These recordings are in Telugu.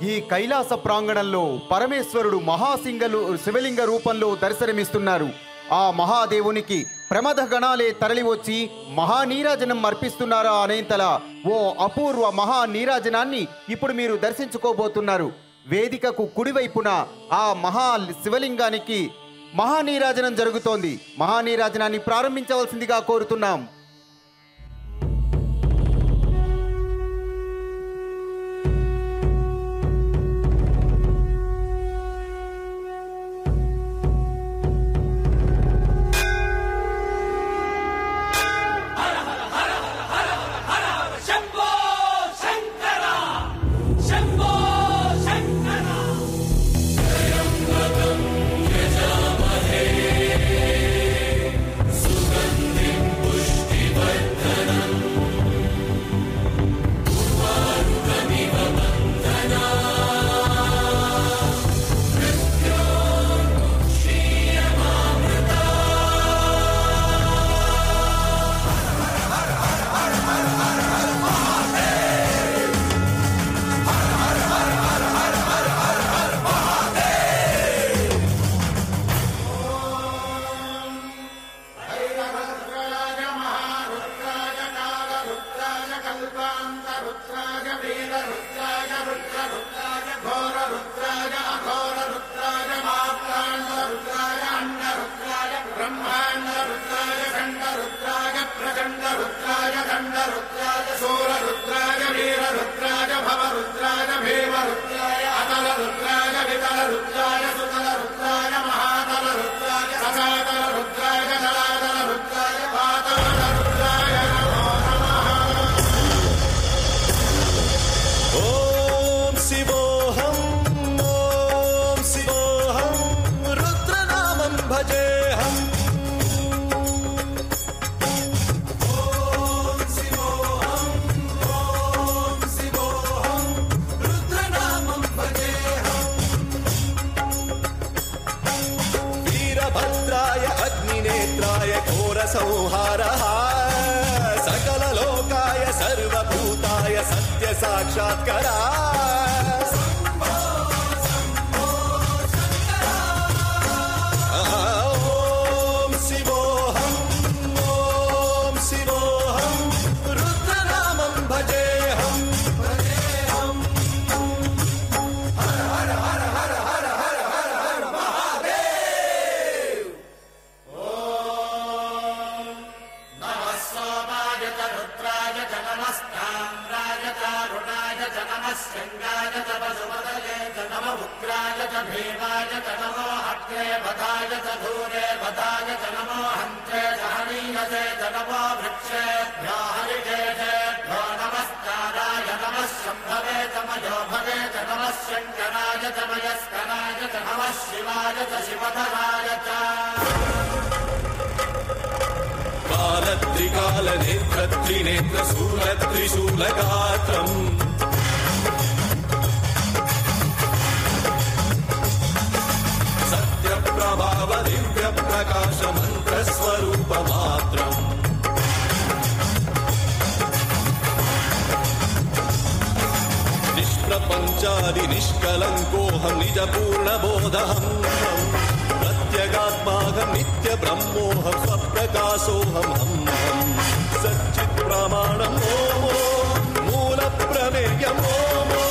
ఈ కైలాస ప్రాంగణంలో పరమేశ్వరుడు శివలింగ రూపంలో దర్శనమిస్తున్నారు. ఆ మహాదేవునికి ప్రమథ గణాలే తరలివచ్చి మహానీరాజనం అర్పిస్తున్నారా అనేంతలా ఓ అపూర్వ మహానీరాజనాన్ని ఇప్పుడు మీరు దర్శించుకోబోతున్నారు. వేదికకు కుడివైపున ఆ శివలింగానికి మహానీరాజనం జరుగుతోంది. మహానీరాజనాన్ని ప్రారంభించవలసిందిగా కోరుతున్నాం. संहारः सकललोकाय सर्वभूताय सत्य साक्षात्करा ॐ शिवोऽहम् ॐ शिवोऽहम् रुद्रनामं भजेऽहम् हर हर हर हर हर हर हर हर महादेव शृंगाय च वसुपतये च नमः उग्राय च भीमाय च नमो अग्रे वधाय च धूरे वधाय च नमो हन्त्रे च हनीयसे च नमो वृक्षेभ्यो हरिकेशेभ्यो नमस्काराय नमः शम्भवे च मयोभवे च नमः शङ्कराय च मयस्कराय च नमः शिवाय च शिवधराय च कालत्रिकालनेत्रत्रिनेत्रशूलत्रिशूलगात्रम् सत्यप्रभाव दिव्यप्रकाश मन्त्रस्वरूपमात्रम् निष्प्रपञ्चादि निष्कलङ्कोऽहं निजपूर्णबोधहम् प्रत्यगात्माहं नित्यब्रह्मोऽहं स्वप्रकाशोऽहम् सच्चित्प्रमाणम् ओमो मूलप्रमेयम् ओमो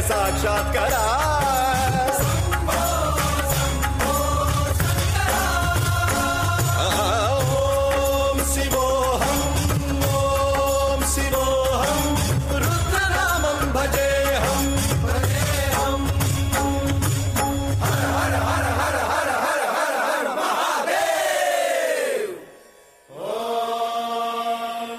సాక్షాత్కరా ఓం శివోహం ఓం శివోహం రుద్రనామం భజేహం భజేహం హర హర హర హర హర హర హర మహాదేవ్ ఓం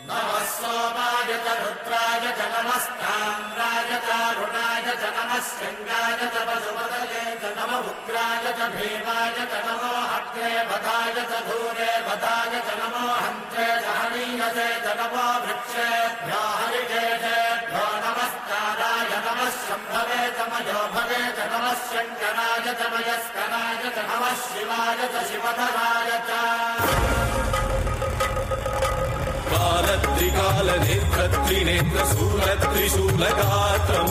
నమః సోమాయ చ రుద్రాయ చ నమస్తామ్రాయ చ అరుణాయ చ నమః శంగాయ చ పశుపతయే చ నమః ఉగ్రాయ చ భీమాయ చ నమో అగ్నే వదాయ చ ధూరే వదాయ చ నమో హంత్రే చ హనీయసే చ నమో వృక్షేభ్యో హరికేశేభ్యో నమస్కారాయ నమః శంభవే చ మయో భవే చ నమః శంకరాయ చ మయస్కరాయ చ నమః శివాయ చ శివధరాయ చ కాలత్రికాలనేత్రత్రినేత్రశూలత్రిశూలగాత్రం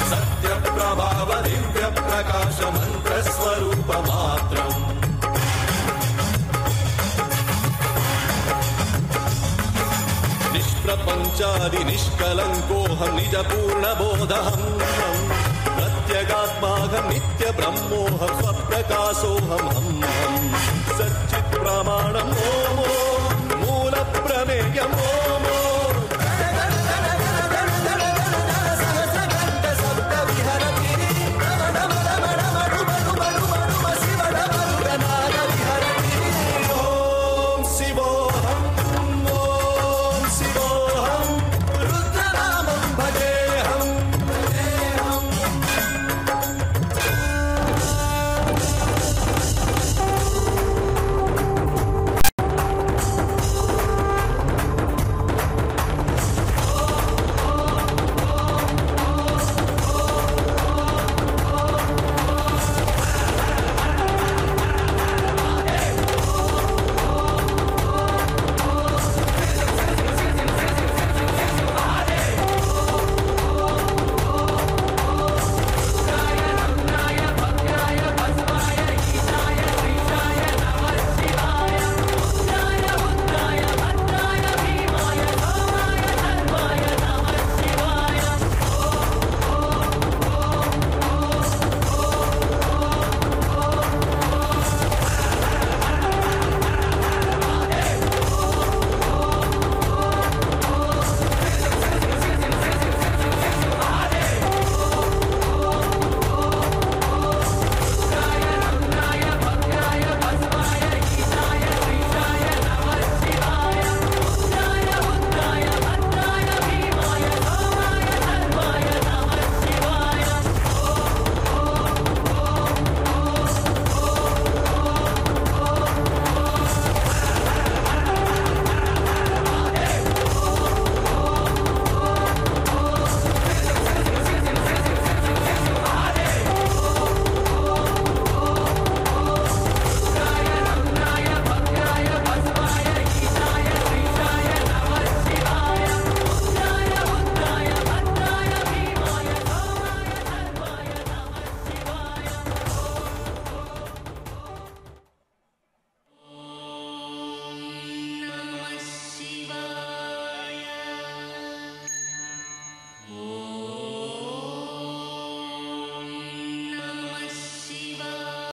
సత్యప్రభావ దివ్య ప్రకాశ మంత్రస్వరూపమాత్రం నిష్ప్రపంచాది నిష్కలంకోహం నిజ పూర్ణబోధహం ప్రత్యగాత్మాహం నిత్య బ్రహ్మోహం స్వప్రకాశోహం హం సచ్చిత్ ప్రమాణం ఓం మూల ప్రమేయం